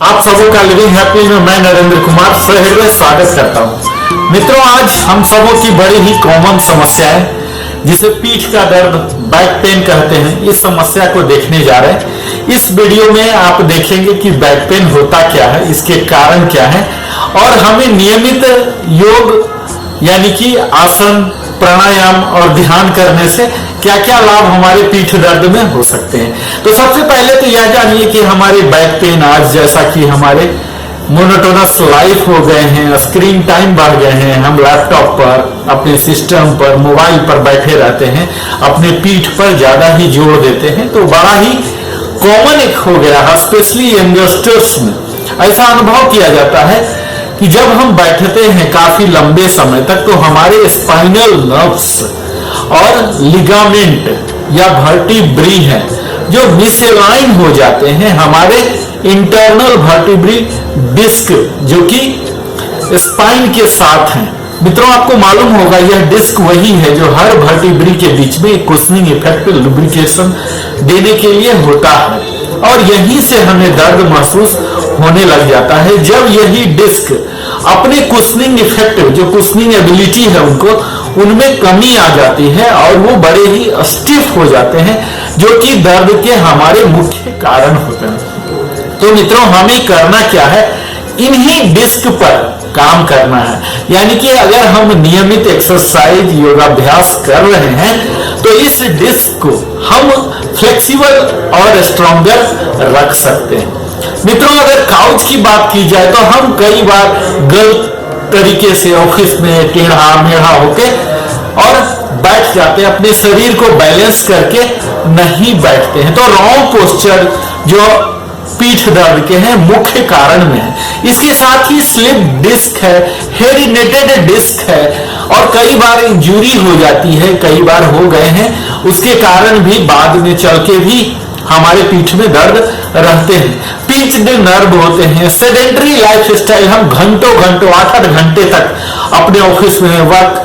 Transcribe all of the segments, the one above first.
आप सबों का लिविंग हैप्पी में मैं नरेंद्र कुमार सहृदय स्वागत करता हूं। मित्रों, आज हम सबों की बड़ी ही कॉमन समस्या है जिसे पीठ का दर्द, बैक पेन कहते हैं, इस समस्या को देखने जा रहे हैं। इस वीडियो में आप देखेंगे कि बैक पेन होता क्या है, इसके कारण क्या है और हमें नियमित योग यानी कि आसन, प्राणायाम और ध्यान करने से क्या क्या लाभ हमारे पीठ दर्द में हो सकते हैं। तो सबसे पहले तो यह जानिए कि हमारे बैक पेन आज जैसा कि हमारे मोनोटोनस लाइफ हो गए हैं, स्क्रीन टाइम बढ़ गए हैं, हम लैपटॉप पर, अपने सिस्टम पर, मोबाइल पर बैठे रहते हैं, अपने पीठ पर ज्यादा ही जोर देते हैं, तो बड़ा ही कॉमन एक हो गया है, स्पेशली यंगस्टर्स में ऐसा अनुभव किया जाता है कि जब हम बैठते हैं काफी लंबे समय तक तो हमारे स्पाइनल नर्व्स और लिगामेंट या वर्टिब्री है जो मिसलाइन हो जाते हैं हमारे इंटरनल वर्टिब्री डिस्क जो कि स्पाइन के साथ हैं। मित्रों, आपको मालूम होगा यह डिस्क वही है जो हर वर्टिब्री के बीच में कुशनिंग इफेक्ट, लुब्रिकेशन देने के लिए होता है और यहीं से हमें दर्द महसूस होने लग जाता है जब यही डिस्क अपने कुशनिंग इफेक्ट, जो कुशनिंग एबिलिटी है उनमें कमी आ जाती है और वो बड़े ही स्टिफ हो जाते हैं जो कि दर्द के हमारे मुख्य कारण होते हैं। तो मित्रों, हमें करना क्या है, इन्हीं डिस्क पर काम करना है। यानी कि अगर हम नियमित एक्सरसाइज, योगाभ्यास कर रहे हैं तो इस डिस्क को हम फ्लेक्सिबल और स्ट्रॉन्गर रख सकते हैं। मित्रों, अगर काउच की बात की जाए तो हम कई बार गलत तरीके से ऑफिस में टेढ़ा मेढ़ा होके और बैठ जाते हैं, अपने शरीर को बैलेंस करके नहीं बैठते हैं। तो रॉन्ग पोस्चर जो पीठ दर्द के हैं मुख्य कारण में है। इसके साथ ही स्लिप डिस्क है, हेरिडिटेड डिस्क है और कई बार इंजरी हो जाती है, कई बार हो गए हैं, उसके कारण भी बाद में चल के भी हमारे पीठ में दर्द रहते हैं। पीच नर्व होते हैं, सेडेंटरी लाइफ स्टाइल, हम घंटों 8-8 घंटे तक अपने ऑफिस में, वर्क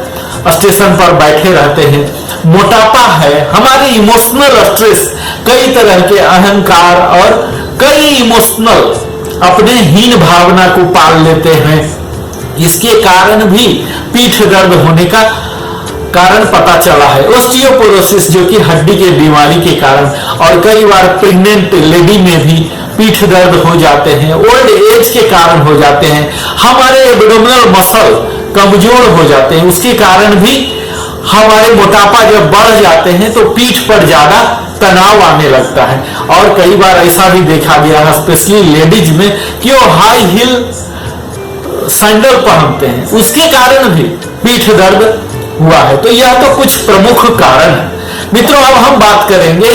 स्टेशन पर बैठे रहते हैं। मोटापा है, हमारे इमोशनल स्ट्रेस, कई तरह के अहंकार और कई इमोशनल अपने हीन भावना को पाल लेते हैं, इसके कारण भी पीठ दर्द होने का कारण पता चला है। ऑस्टियोपोरोसिस जो कि हड्डी के बीमारी के कारण, और कई बार प्रेग्नेंट लेडी में भी पीठ दर्द हो जाते हैं, ओल्ड एज के कारण हो जाते हैं, हमारे एब्डोमिनल मसल कमजोर हो जाते हैं, उसके कारण भी हमारे मोटापा जब बढ़ जाते हैं तो पीठ पर ज्यादा तनाव आने लगता है। और कई बार ऐसा भी देखा गया है स्पेशली लेडीज में कि वो हाई हील सैंडल पहनते हैं, उसके कारण भी पीठ दर्द हुआ है। तो यह तो कुछ प्रमुख कारण है। मित्रों, अब हम बात करेंगे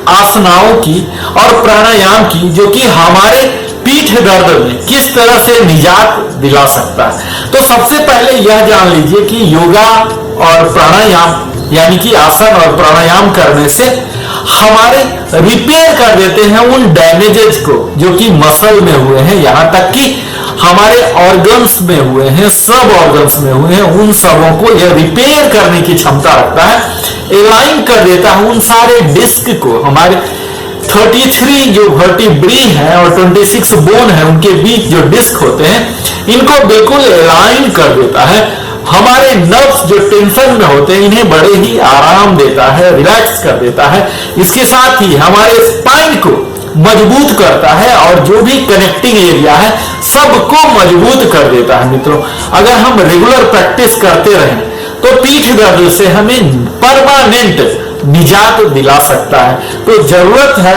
आसनाओं की और प्राणायाम की जो कि हमारे पीठ दर्द में किस तरह से निजात दिला सकता है। तो सबसे पहले यह जान लीजिए कि योगा और प्राणायाम यानी कि आसन और प्राणायाम करने से हमारे रिपेयर कर देते हैं उन डैमेजेस को जो कि मसल में हुए हैं, यहां तक कि हमारे ऑर्गन्स में हुए हैं, सब ऑर्गन्स में हुए हैं, उन सबों को यह रिपेयर करने की क्षमता रखता है, एलाइन कर देता है उन सारे डिस्क को। हमारे 33 जो वर्टिब्री है और 26 बोन है, उनके बीच जो डिस्क होते हैं इनको बिल्कुल एलाइन कर देता है। हमारे नर्व्स जो टेंशन में होते हैं इन्हें बड़े ही आराम देता है, रिलैक्स कर देता है। इसके साथ ही हमारे स्पाइन को मजबूत करता है और जो भी कनेक्टिंग एरिया है सबको मजबूत कर देता है। मित्रों, अगर हम रेगुलर प्रैक्टिस करते रहें तो पीठ दर्द से हमें परमानेंट निजात दिला सकता है। तो जरूरत है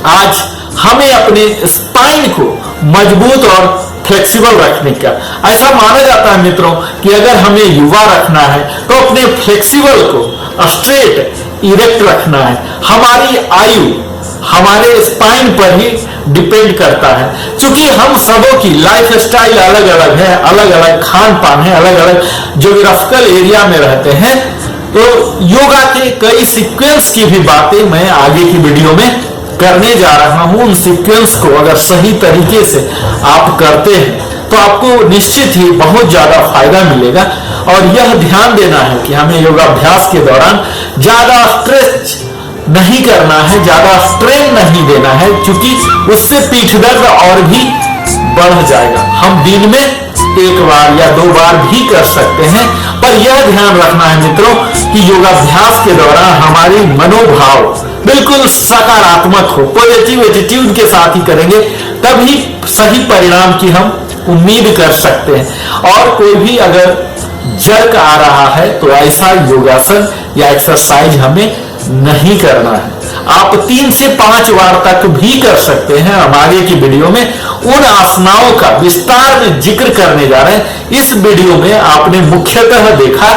आज हमें अपने स्पाइन को मजबूत और फ्लेक्सिबल रखने का। ऐसा माना जाता है मित्रों कि अगर हमें युवा रखना है तो अपने फ्लेक्सिबल को स्ट्रेट, इरेक्ट रखना है। हमारी आयु हमारे स्पाइन पर ही डिपेंड करता है। क्योंकि हम सबों की लाइफ स्टाइल अलग अलग है, अलग अलग खान पान है, अलग अलग ज्योग्राफिकल एरिया में रहते हैं। तो योगा के कई सीक्वेंस की भी बातें मैं आगे की वीडियो में करने जा रहा हूं। उन सीक्वेंस को अगर सही तरीके से आप करते हैं तो आपको निश्चित ही बहुत ज्यादा फायदा मिलेगा। और यह ध्यान देना है कि हमें योगाभ्यास के दौरान ज्यादा स्ट्रेच नहीं करना है, ज्यादा स्ट्रेन नहीं देना है, क्योंकि उससे पीठ दर्द और भी बढ़ जाएगा। हम दिन में एक बार या 2 बार भी कर सकते हैं, पर यह ध्यान रखना है मित्रों कि योगाभ्यास के दौरान हमारी मनोभाव बिल्कुल सकारात्मक हो, पॉजिटिव एटीट्यूड के साथ ही करेंगे, तभी सही परिणाम की हम उम्मीद कर सकते हैं। और कोई भी अगर जर्क आ रहा है तो ऐसा योगासन या एक्सरसाइज हमें नहीं करना है। आप 3 से 5 बार तक भी कर सकते हैं। हम आगे की वीडियो में उन आसनाओं का विस्तार में जिक्र करने जा रहे हैं। इस वीडियो में आपने मुख्यतः देखा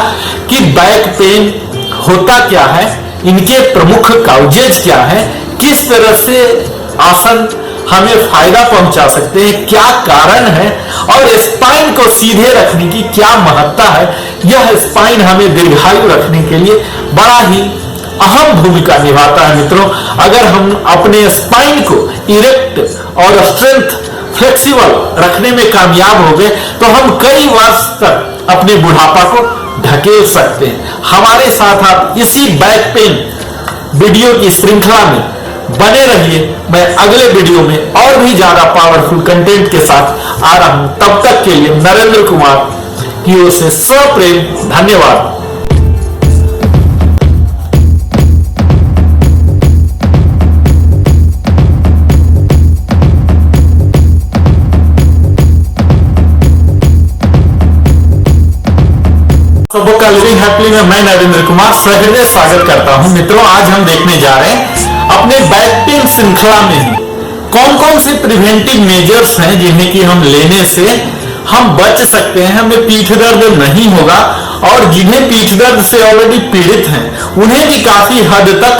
कि बैक पेन होता क्या है, इनके प्रमुख काउजेज क्या है, किस तरह से आसन हमें फायदा पहुंचा सकते हैं, क्या कारण है, और स्पाइन को सीधे रखने की क्या महत्ता है। यह स्पाइन हमें दीर्घायु रखने के लिए बड़ा ही अहम भूमिका निभाता है मित्रों। अगर हम अपने स्पाइन को इरेक्ट और स्ट्रेंथ फ्लेक्सिबल रखने में कामयाब हो गए तो हम कई वर्ष तक अपने बुढ़ापा को ढकेल सकते हैं। हमारे साथ आप इसी बैक पेन वीडियो की श्रृंखला में बने रहिए। मैं अगले वीडियो में और भी ज्यादा पावरफुल कंटेंट के साथ आ रहा हूं। तब तक के लिए नरेंद्र कुमार की ओर से सप्रेम धन्यवाद। सबों का लिविंग हैप्पीली में मैं नरेंद्र कुमार सहृदय स्वागत करता हूं। मित्रों, आज हम देखने जा रहे हैं अपने बैक पेन श्रृंखला में ही कौन कौन से प्रिवेंटिव मेजर्स हैं जिन्हें कि हम लेने से हम बच सकते हैं, हमें पीठ दर्द नहीं होगा, और जिन्हें पीठ दर्द से ऑलरेडी पीड़ित हैं उन्हें भी काफी हद तक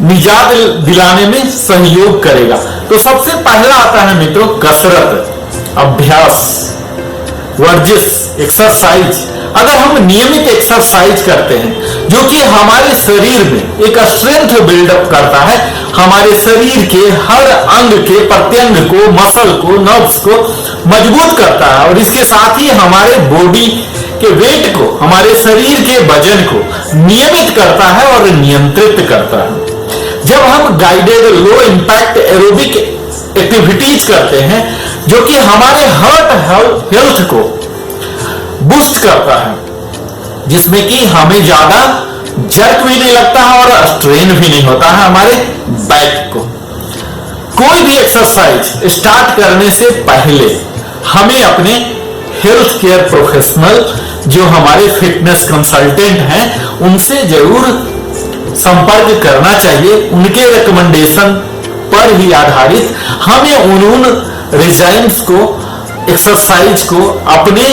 निजात दिलाने में सहयोग करेगा। तो सबसे पहला आता है मित्रों कसरत, अभ्यास, वर्जिश, एक्सरसाइज। अगर हम नियमित एक्सरसाइज करते हैं जो कि हमारे शरीर में एक स्ट्रेंथ बिल्डअप करता है, हमारे शरीर के हर अंग के प्रत्यंग को, मसल को, नर्व्स को मजबूत करता है, और इसके साथ ही हमारे बॉडी के वेट को, हमारे शरीर के वजन को नियमित करता है और नियंत्रित करता है। जब हम गाइडेड लो इंपैक्ट एरोबिक एक्टिविटीज करते हैं जो कि हमारे हार्ट हेल्थ को बूस्ट करता है, जिसमें कि हमें ज्यादा जर्क भी नहीं लगता है और स्ट्रेन भी नहीं होता है हमारे बैक को। कोई भी एक्सरसाइज स्टार्ट करने से पहले हमें अपने हेल्थ केयर प्रोफेशनल जो हमारे फिटनेस कंसल्टेंट हैं उनसे जरूर संपर्क करना चाहिए। उनके रिकमेंडेशन पर ही आधारित हमें उन रिजाइम्स को, एक्सरसाइज को अपने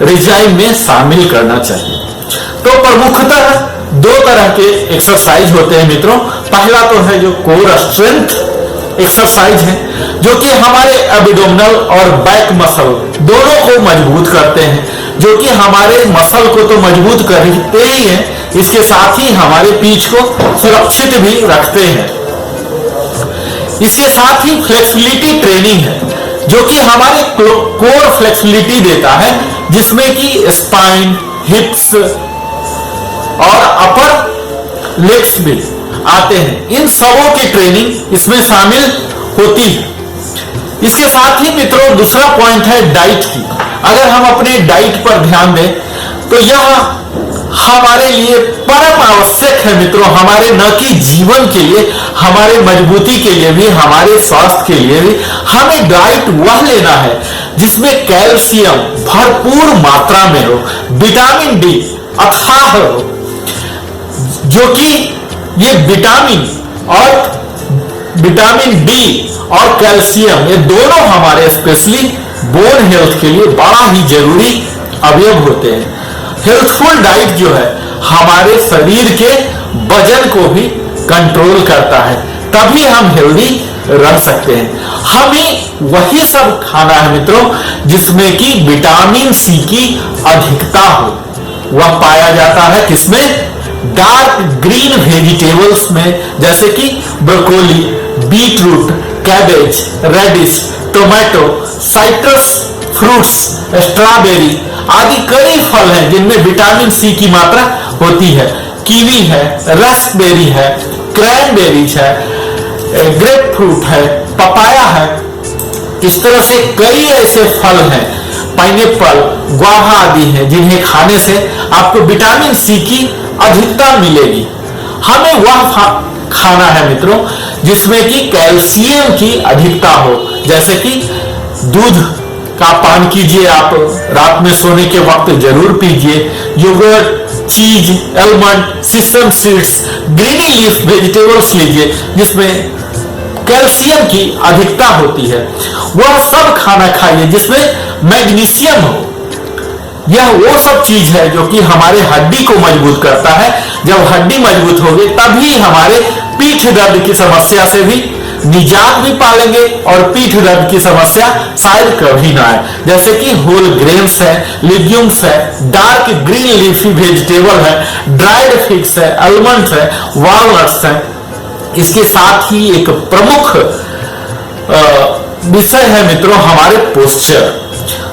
रिजाइम में शामिल करना चाहिए। तो प्रमुखतः 2 तरह के एक्सरसाइज होते हैं मित्रों। पहला तो है जो कोर स्ट्रेंथ एक्सरसाइज है, जो कि हमारे एब्डोमिनल और बैक मसल दोनों को मजबूत करते हैं, जो कि हमारे मसल को तो मजबूत करते ही हैं, इसके साथ ही हमारे पीठ को सुरक्षित भी रखते हैं। इसके साथ ही फ्लेक्सिबिलिटी ट्रेनिंग है जो कि हमारे कोर फ्लेक्सिबिलिटी देता है, जिसमें कि स्पाइन, हिप्स और अपर लेग्स भी आते हैं। इन सबों की ट्रेनिंग इसमें शामिल होती है। इसके साथ ही मित्रों दूसरा पॉइंट है डाइट की। अगर हम अपने डाइट पर ध्यान दें तो यह हमारे लिए परम आवश्यक है मित्रों। हमारे न कि जीवन के लिए, हमारे मजबूती के लिए भी, हमारे स्वास्थ्य के लिए भी हमें डाइट वह लेना है जिसमें कैल्शियम भरपूर मात्रा में हो, विटामिन डी अथाह हो, जो कि ये विटामिन डी और कैल्शियम ये दोनों हमारे स्पेशली बोन हेल्थ के लिए बड़ा ही जरूरी अवयव होते हैं। हेल्थफुल डाइट जो है हमारे शरीर के वजन को भी कंट्रोल करता है, तभी हम हेल्दी रह सकते हैं। हमें वही सब खाना है मित्रों जिसमें कि विटामिन सी की अधिकता हो। वह पाया जाता है किसमें? डार्क ग्रीन वेजिटेबल्स में, जैसे कि broccoli, beetroot, cabbage, radish, tomato, citrus fruits, strawberry आदि कई फल हैं जिनमें विटामिन सी की मात्रा होती है। कीवी है, रास्पबेरी है, क्रैनबेरीज है, ग्रेप फ्रूट है, पपाया है, इस तरह से कई ऐसे फल हैं, पाइनएप्पल, गुआवा आदि हैं, जिन्हें खाने से आपको विटामिन सी की अधिकता मिलेगी। हमें वह खाना है मित्रों जिसमें कि कैल्शियम की अधिकता हो, जैसे कि दूध का पान कीजिए, आप रात में सोने के वक्त जरूर पीजिए। Yogurt, cheese, almond, sesame seeds, greeny leaf vegetables लीजिए जिसमें कैल्शियम की अधिकता होती है। वह सब खाना खाइए जिसमें मैग्नीशियम हो। यह वो सब चीज है जो कि हमारे हड्डी को मजबूत करता है। जब हड्डी मजबूत होगी तभी हमारे पीठ दर्द की समस्या से भी निजात भी पालेंगे और पीठ दर्द की समस्या शायद कभी ना आए। जैसे कि होल ग्रेन्स है, लिग्यूम्स है, डार्क ग्रीन लीफी वेजिटेबल है, ड्राइड फिग्स है, आलमंड है, वॉलनट्स है। इसके साथ ही एक प्रमुख विषय है मित्रों हमारे पोस्चर।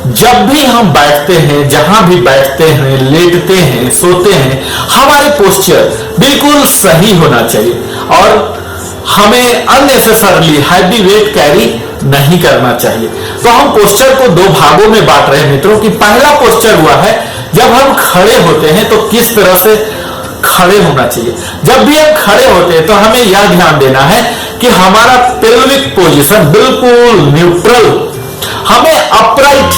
जब भी हम बैठते हैं, जहां भी बैठते हैं, लेटते हैं, सोते हैं, हमारे पोस्चर बिल्कुल सही होना चाहिए और हमें अननेसेसरली हैवी वेट कैरी नहीं करना चाहिए। तो हम पोस्चर को दो भागों में बांट रहे हैं मित्रों कि पहला पोस्चर हुआ है जब हम खड़े होते हैं तो किस तरह से खड़े होना चाहिए। जब भी हम खड़े होते हैं तो हमें यह ध्यान देना है कि हमारा पेल्विक पोजीशन बिल्कुल न्यूट्रल, हमें upright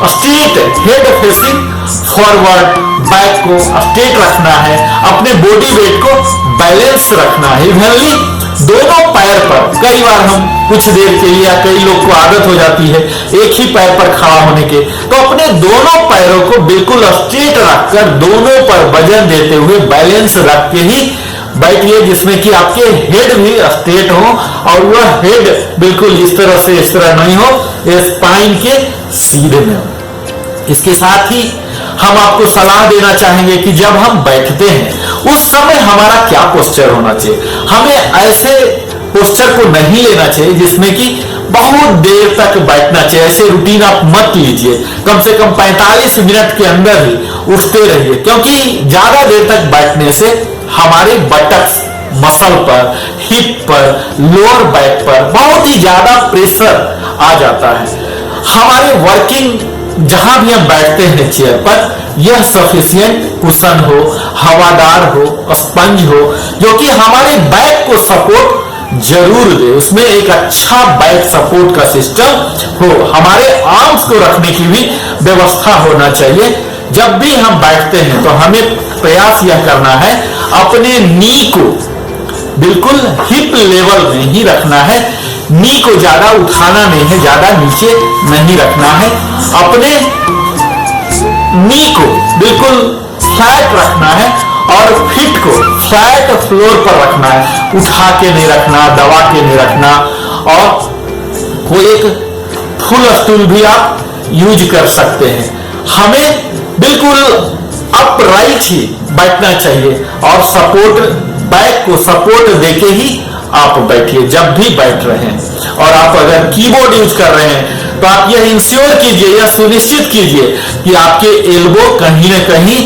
straight head facing forward, back को स्ट्रेट रखना है, अपने बॉडी वेट को बैलेंस रखना है इवनली दोनों पैर पर। कई बार हम कुछ देर के लिए या कई लोग को आदत हो जाती है एक ही पैर पर खड़ा होने के, तो अपने दोनों पैरों को बिल्कुल स्ट्रेट रखकर दोनों पर वजन देते हुए बैलेंस रख के ही बैठिए जिसमें कि आपके हेड भी स्ट्रेट हो और वह हेड बिल्कुल इस तरह से इस तरह नहीं हो, स्पाइन के सीधे में हो। इसके साथ ही हम आपको सलाह देना चाहेंगे कि जब हम बैठते हैं उस समय हमारा क्या पोस्चर होना चाहिए। हमें ऐसे पोस्चर को नहीं लेना चाहिए जिसमें कि बहुत देर तक बैठना चाहिए। ऐसे रूटीन आप मत लीजिए, कम से कम 45 मिनट के अंदर ही उठते रहिए, क्योंकि ज्यादा देर तक बैठने से हमारे बटक्स मसल पर, हिप पर, लोअर बैक पर बहुत ही ज्यादा प्रेशर आ जाता है। हमारे वर्किंग जहां भी हम बैठते हैं चेयर पर यह सफिशिएंट कुशन हो, हवादार हो, स्पंज हो जो कि हमारे बैक को सपोर्ट जरूर दे, उसमें एक अच्छा बैक सपोर्ट का सिस्टम हो। हमारे आर्म्स को रखने की भी व्यवस्था होना चाहिए। जब भी हम बैठते हैं तो हमें प्रयास यह करना है अपने नी को बिल्कुल हिप लेवल में ही रखना है। नी को ज्यादा उठाना नहीं है, ज्यादा नीचे नहीं रखना है। अपने नी को बिल्कुल फ्लैट रखना है और फीट को फ्लैट फ्लोर पर रखना है, उठा के नहीं रखना, दबा के नहीं रखना। और कोई एक फुल स्टूल भी आप यूज कर सकते हैं। हमें बिल्कुल अपराइट ही बैठना चाहिए और सपोर्ट, बैक को सपोर्ट देके ही आप बैठिए जब भी बैठ रहे हैं। और आप अगर कीबोर्ड यूज कर रहे हैं तो आप यह इंश्योर कीजिए या सुनिश्चित कीजिए कि आपके एल्बो कहीं ना कहीं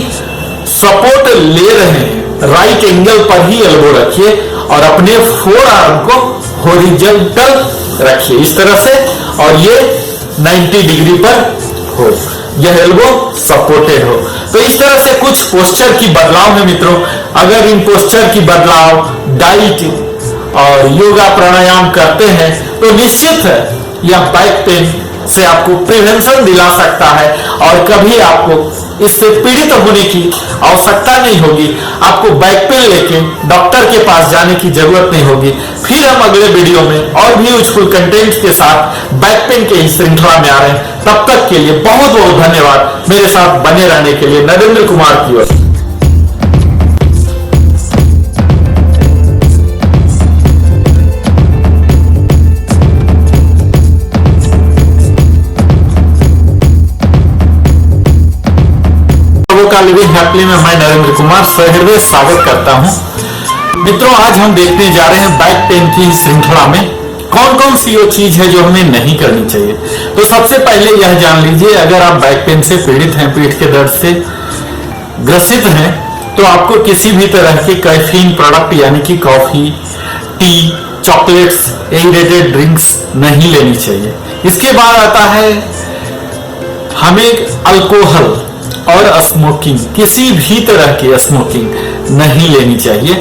सपोर्ट ले रहे हैं। राइट एंगल पर ही एल्बो रखिए और अपने फोर आर्म को हॉरिजॉन्टल रखिए इस तरह से, और ये 90 डिग्री पर हो, यह एल्बो सपोर्टेड हो। तो इस तरह से कुछ पोस्चर की बदलाव है मित्रों। अगर इन पोस्चर की बदलाव, डाइट और योगा प्राणायाम करते हैं तो निश्चित है यह बैक पेन से आपको प्रिवेंशन दिला सकता है और कभी आपको इससे पीड़ित होने की आवश्यकता नहीं होगी। आपको बैक पेन लेके डॉक्टर के पास जाने की जरूरत नहीं होगी। फिर हम अगले वीडियो में और भी यूजफुल कंटेंट के साथ बैक पेन के इस श्रृंखला में आ रहे हैं। तब तक के लिए बहुत बहुत धन्यवाद मेरे साथ बने रहने के लिए। नरेंद्र कुमार की ओर से। का लिविंग हैप्पीली में मैं नरेंद्र कुमार सहृदय स्वागत करता हूं। मित्रों, आज हम देखने जा रहे हैं बैक पेन की श्रृंखला में कौन कौन सी वो चीज है जो हमें नहीं करनी चाहिए। तो सबसे पहले यह जान लीजिए, अगर आप बैक पेन से पीड़ित हैं, पीठ के दर्द से ग्रसित हैं, तो आपको किसी भी तरह के कैफीन प्रोडक्ट यानी कि coffee, T, chocolates aerated drinks नहीं लेनी चाहिए। इसके बाद आता है हमें अल्कोहल और स्मोकिंग, किसी भी तरह की स्मोकिंग नहीं लेनी चाहिए,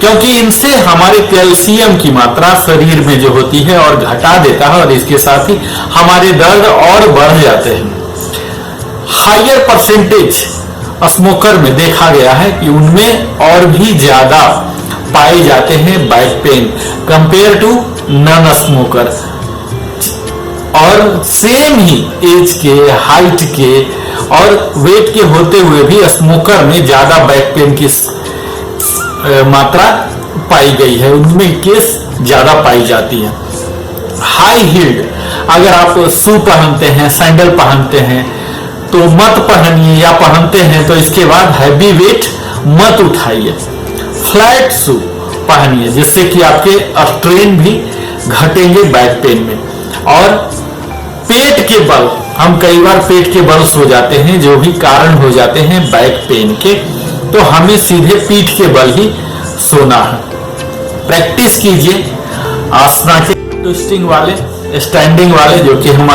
क्योंकि इनसे हमारे कैल्शियम की मात्रा शरीर में जो होती है और घटा देता है और इसके साथ ही हमारे दर्द और बढ़ जाते हैं। हायर परसेंटेज स्मोकर में देखा गया है कि उनमें और भी ज्यादा पाए जाते हैं back pain compare to non smoker. और सेम ही एज के, हाइट के और वेट के होते हुए भी स्मोकर में ज्यादा बैक पेन की मात्रा पाई गई है, उनमें केस ज्यादा पाई जाती है। हाई हील्ड, अगर आप शू पहनते हैं, सैंडल पहनते हैं तो मत पहनिए, या पहनते हैं तो इसके बाद हैवी वेट मत उठाइए। फ्लैट शू पहनिए, जिससे कि आपके स्ट्रेन भी घटेंगे बैक पेन में। और पेट के बल, हम कई बार पेट के बल सो जाते हैं, जो भी कारण हो जाते हैं बैक पेन के, तो हमें सीधे पीठ के बल ही सोना है। प्रैक्टिस कीजिए आसना के, ट्विस्टिंग वाले, स्टैंडिंग वाले, जो कि हम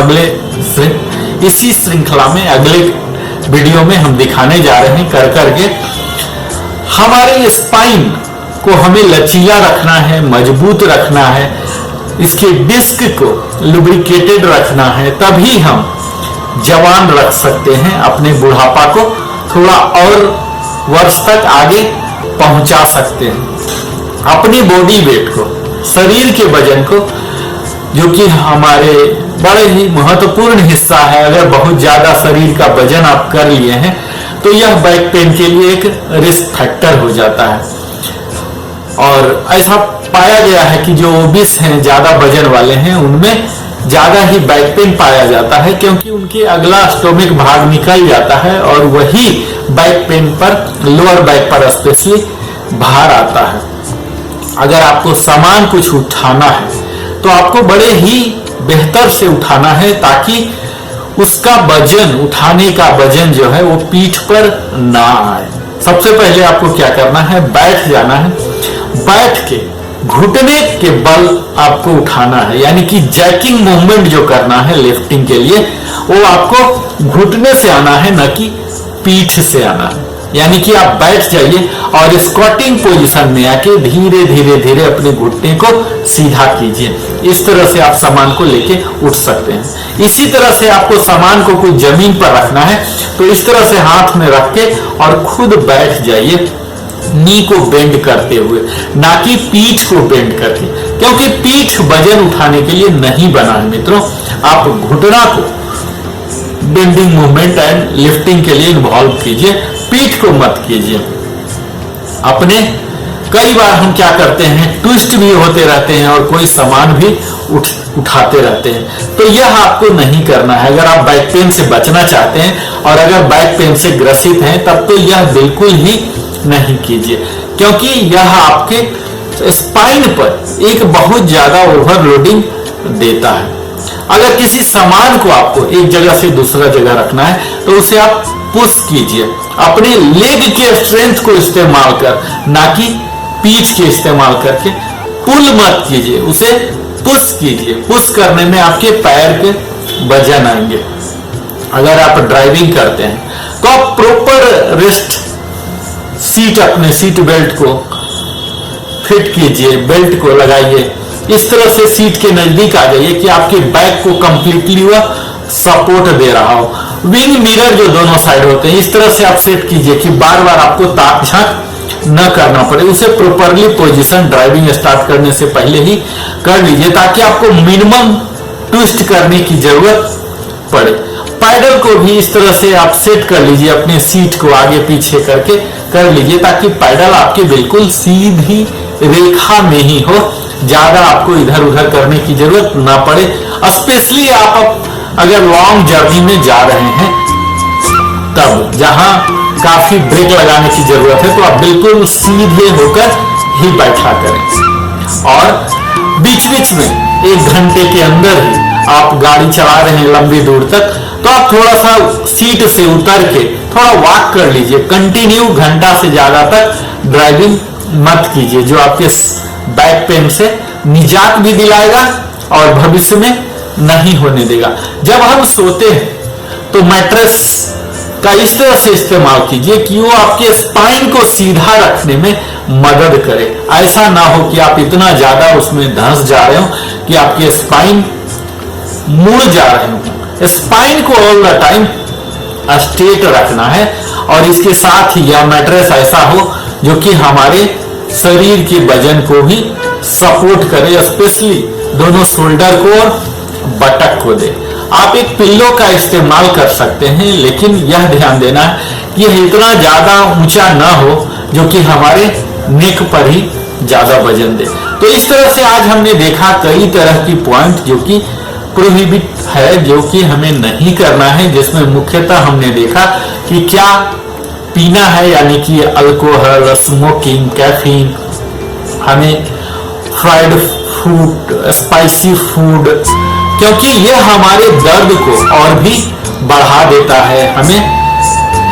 इसी श्रृंखला में अगले वीडियो में हम दिखाने जा रहे हैं कर करके। हमारे स्पाइन को हमें लचीला रखना है, मजबूत रखना है, इसके डिस्क को लुब्रिकेटेड रखना है, तभी हम जवान रख सकते हैं, अपने बुढ़ापा को थोड़ा और वर्ष तक आगे पहुंचा सकते हैं। अपनी बॉडी वेट को, शरीर के वजन को, जो कि हमारे बड़े ही महत्वपूर्ण हिस्सा है, अगर बहुत ज्यादा शरीर का वजन आप कर लिए हैं तो यह बैक पेन के लिए एक रिस्क फैक्टर हो जाता है। और ऐसा पाया गया है कि जो ओबिस हैं, ज्यादा वजन वाले हैं, उनमें ज्यादा ही बैक पेन पाया जाता है, क्योंकि उनके अगला स्टोमिक भाग निकल जाता है और वही बैक पेन पर, लोअर बैक पर स्पेशली भार आता है। अगर आपको सामान कुछ उठाना है तो आपको बड़े ही बेहतर से उठाना है, ताकि उसका वजन, उठाने का वजन जो है वो पीठ पर ना आए। सबसे पहले आपको क्या करना है, बैठ जाना है, बैठ के घुटने के बल आपको उठाना है, यानी कि जैकिंग मूवमेंट जो करना है लिफ्टिंग के लिए, वो आपको घुटने से आना है, न कि पीठ से आना है। यानी कि आप बैठ जाइए और स्क्वाटिंग पोजीशन में आके धीरे धीरे धीरे अपने घुटने को सीधा कीजिए। इस तरह से आप सामान को लेके उठ सकते हैं। इसी तरह से आपको सामान को कुछ जमीन पर रखना है, तो इस तरह से हाथ में रख के और खुद बैठ जाइए, नी को बेंड करते हुए, ना कि पीठ को बेंड करके, क्योंकि पीठ वजन उठाने के लिए नहीं बना है मित्रों। आप घुटना को बेंडिंग मूवमेंट एंड लिफ्टिंग के लिए इन्वॉल्व कीजिए, पीठ को मत कीजिए। अपने कई बार हम क्या करते हैं, ट्विस्ट भी होते रहते हैं और कोई सामान भी उठाते रहते हैं, तो यह आपको नहीं करना है। अगर आप बैक पेन से बचना चाहते हैं और अगर बैक पेन से ग्रसित हैं, तब तो यह बिल्कुल ही नहीं कीजिए, क्योंकि यह आपके स्पाइन पर एक बहुत ज्यादा ओवरलोडिंग देता है। अगर किसी सामान को आपको एक जगह से दूसरा जगह रखना है, तो उसे आप पुश कीजिए, अपने लेग के स्ट्रेंथ को इस्तेमाल कर, ना कि पीठ के इस्तेमाल करके। पुल मत कीजिए, उसे पुश कीजिए। पुश करने में आपके पैर के वजन आएंगे। अगर आप ड्राइविंग करते हैं तो आप प्रॉपर रेस्ट सीट, अपने सीट बेल्ट को फिट कीजिए, बेल्ट को लगाइए, इस तरह से सीट के नजदीक आ जाइए कि आपके बैक को कंप्लीटली वह सपोर्ट दे रहा हो। विंग मिरर जो दोनों साइड होते हैं, इस तरह से आप सेट कीजिए कि बार बार आपको ताक झांक न करना पड़े। उसे प्रॉपरली पोजीशन ड्राइविंग स्टार्ट करने से पहले ही कर लीजिए, ताकि आपको मिनिमम ट्विस्ट करने की जरूरत पड़े। पैडल को भी इस तरह से आप सेट कर लीजिए, अपने सीट को आगे पीछे करके कर लीजिए, ताकि पैडल आपके बिल्कुल सीधी रेखा में ही हो, ज्यादा आपको इधर उधर करने की जरूरत ना पड़े। स्पेशली आप अगर लॉन्ग जर्नी में जा रहे हैं, तब जहां काफी ब्रेक लगाने की जरूरत है, तो आप बिल्कुल सीधे होकर ही बैठा करें। और बीच बीच में 1 घंटे के अंदर ही आप गाड़ी चला रहे हैं लंबी दूर तक, तो आप थोड़ा सा सीट से उतर के थोड़ा वॉक कर लीजिए। कंटिन्यू घंटा से ज्यादा तक ड्राइविंग मत कीजिए, जो आपके बैक पेन से निजात भी दिलाएगा और भविष्य में नहीं होने देगा। जब हम सोते हैं तो मैट्रेस का इस तरह से इस्तेमाल कीजिए कि वो आपके स्पाइन को सीधा रखने में मदद करे। ऐसा ना हो कि आप इतना ज्यादा उसमें धंस जा रहे हो कि आपके स्पाइन मुड़ जा रहे हो। स्पाइन को ऑल द टाइम स्ट्रेट रखना है और इसके साथ ही यह मैट्रेस ऐसा हो जो कि हमारे शरीर के वजन को भी सपोर्ट करे, स्पेशली दोनों शोल्डर को और बटक को दे। आप एक पिल्लो का इस्तेमाल कर सकते हैं, लेकिन यह ध्यान देना है कि यह इतना ज्यादा ऊंचा ना हो जो कि हमारे नेक पर ही ज्यादा वजन दे। तो इस तरह से आज हमने देखा कई तरह की पॉइंट जो कि प्रोहिबिट है, जो कि हमें नहीं करना है, जिसमें मुख्यतः हमने देखा कि क्या पीना है, यानी कि अल्कोहल, स्मोकिंग, कैफीन, हमें फ्राइड फूड, स्पाइसी फूड, क्योंकि यह हमारे दर्द को और भी बढ़ा देता है। हमें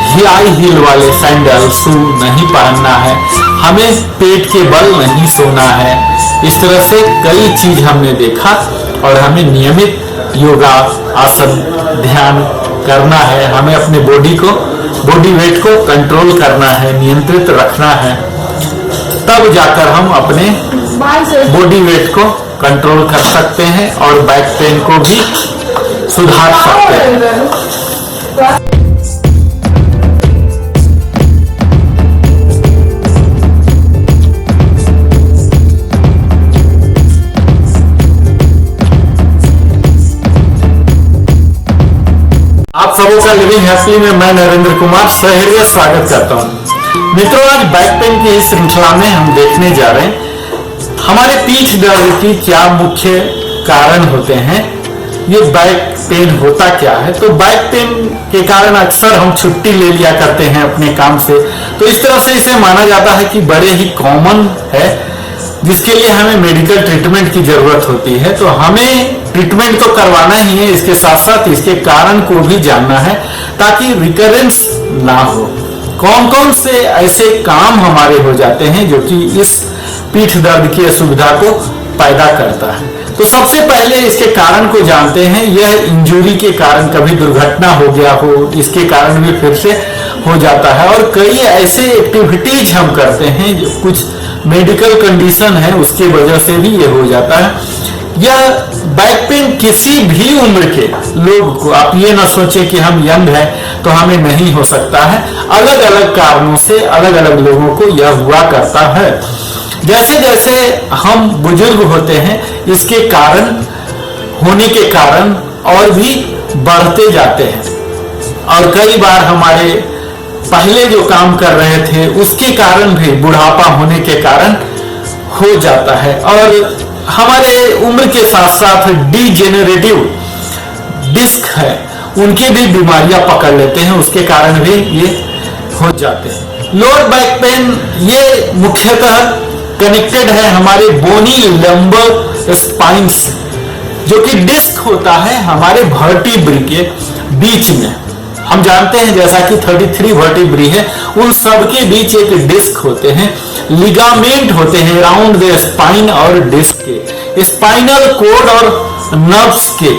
हाई हील वाले सैंडल शू नहीं पहनना है, हमें पेट के बल नहीं सोना है। इस तरह से कई चीज हमने देखा और हमें नियमित योगा, आसन, ध्यान करना है। हमें अपने बॉडी वेट को कंट्रोल करना है, नियंत्रित रखना है, तब जाकर हम अपने बॉडी वेट को कंट्रोल कर सकते हैं और बैक पेन को भी सुधार सकते हैं। आप सबों का लिविंग हैप्पी में मैं नरेंद्र कुमार सहर्ष स्वागत करता हूं। मित्रों, आज बैक पेन की इस श्रृंखला में हम देखने जा रहे हैं हमारे पीठ दर्द की क्या मुख्य कारण होते हैं, ये बैक पेन होता क्या है। तो बैक पेन के कारण अक्सर हम छुट्टी ले लिया करते हैं अपने काम से, तो इस तरह से इसे माना जाता है कि बड़े ही कॉमन है, जिसके लिए हमें मेडिकल ट्रीटमेंट की जरूरत होती है। तो हमें ट्रीटमेंट तो करवाना ही है, इसके साथ साथ इसके कारण को भी जानना है ताकि रिकरेंस ना हो। कौन कौन से ऐसे काम हमारे हो जाते हैं जो कि इस पीठ दर्द की असुविधा को पैदा करता है। तो सबसे पहले इसके कारण को जानते हैं। यह इंजरी के कारण, कभी दुर्घटना हो गया हो, इसके कारण भी फिर से हो जाता है। और कई ऐसे एक्टिविटीज हम करते हैं जो कुछ मेडिकल कंडीशन है उसके वजह से भी ये हो जाता है। यह बैक पेन किसी भी उम्र के लोग को, आप ये ना सोचे कि हम यंग हैं तो हमें नहीं हो सकता है, अलग अलग कारणों से अलग अलग लोगों को यह हुआ करता है। जैसे जैसे हम बुजुर्ग होते हैं इसके कारण, होने के कारण और भी बढ़ते जाते हैं और कई बार हमारे पहले जो काम कर रहे थे उसके कारण भी बुढ़ापा होने के कारण हो जाता है। और हमारे उम्र के साथ साथ डिजेनरेटिव डिस्क है, उनकी भी बीमारियां पकड़ लेते हैं, उसके कारण भी ये हो जाते हैं। लोअर बैक पेन ये मुख्यतः कनेक्टेड है हमारे बोनी लंबर स्पाइन से, जो कि डिस्क होता है हमारे वर्टिब्री के बीच में। हम जानते हैं जैसा कि 33 वर्टिब्री है, उन सब के बीच एक डिस्क होते हैं, लिगामेंट होते हैं अराउंड द स्पाइन और डिस्क के, स्पाइनल कोड और नर्व्स के,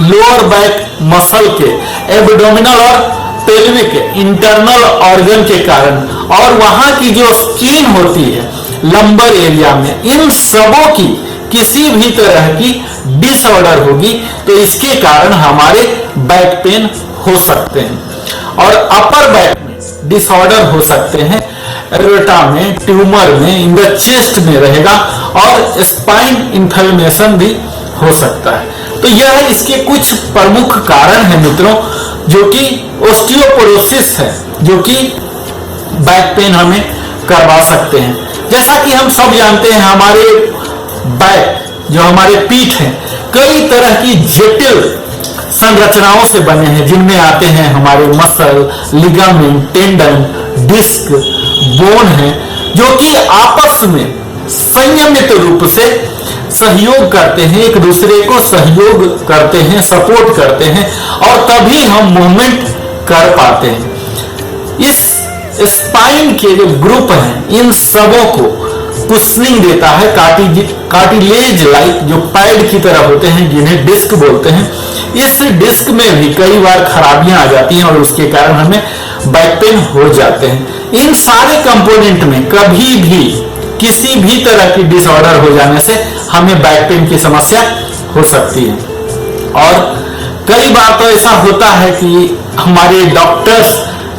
लोअर बैक मसल के, एब्डोमिनल और पेल्विक इंटरनल ऑर्गन के कारण, और वहां की जो स्किन होती है लंबर एरिया में, इन सबों की किसी भी तरह की डिसऑर्डर होगी तो इसके कारण हमारे बैक पेन हो सकते हैं। और अपर बैक में डिसऑर्डर हो सकते हैं, एरोटा में, ट्यूमर में, इन द चेस्ट में रहेगा और स्पाइन इन्फ्लेमेशन भी हो सकता है। तो यह इसके कुछ प्रमुख कारण हैं मित्रों, जो कि ऑस्टियोपोरोसिस है, जो कि बैक पेन हमें करवा सकते हैं। जैसा कि हम सब जानते हैं हमारे बैक, जो हमारे पीठ है, कई तरह की जटिल संरचनाओं से बने हैं, जिनमें आते हैं हमारे muscle, ligament, tendon, disc, bone है, जो कि आपस में संयमित रूप से सहयोग करते हैं, एक दूसरे को सहयोग करते हैं, सपोर्ट करते हैं और तभी हम मूवमेंट कर पाते हैं। इस स्पाइन के जो ग्रुप हैं, इन सबों को कुशनिंग देता है, कार्टिलेज लाइक जो पैड की तरह होते हैं जिन्हें डिस्क बोलते हैं। इस डिस्क में भी कई बार खराबियां आ जाती हैं और उसके कारण हमें बैक पेन हो जाते हैं। इन सारे कंपोनेंट में कभी भी किसी भी तरह की डिसऑर्डर हो जाने से हमें बैक पेन की समस्या हो सकती है। और कई बार तो ऐसा होता है कि हमारे डॉक्टर्स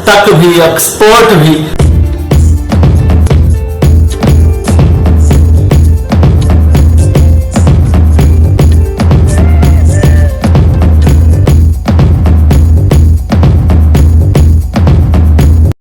तक भी, एक्सपर्ट भी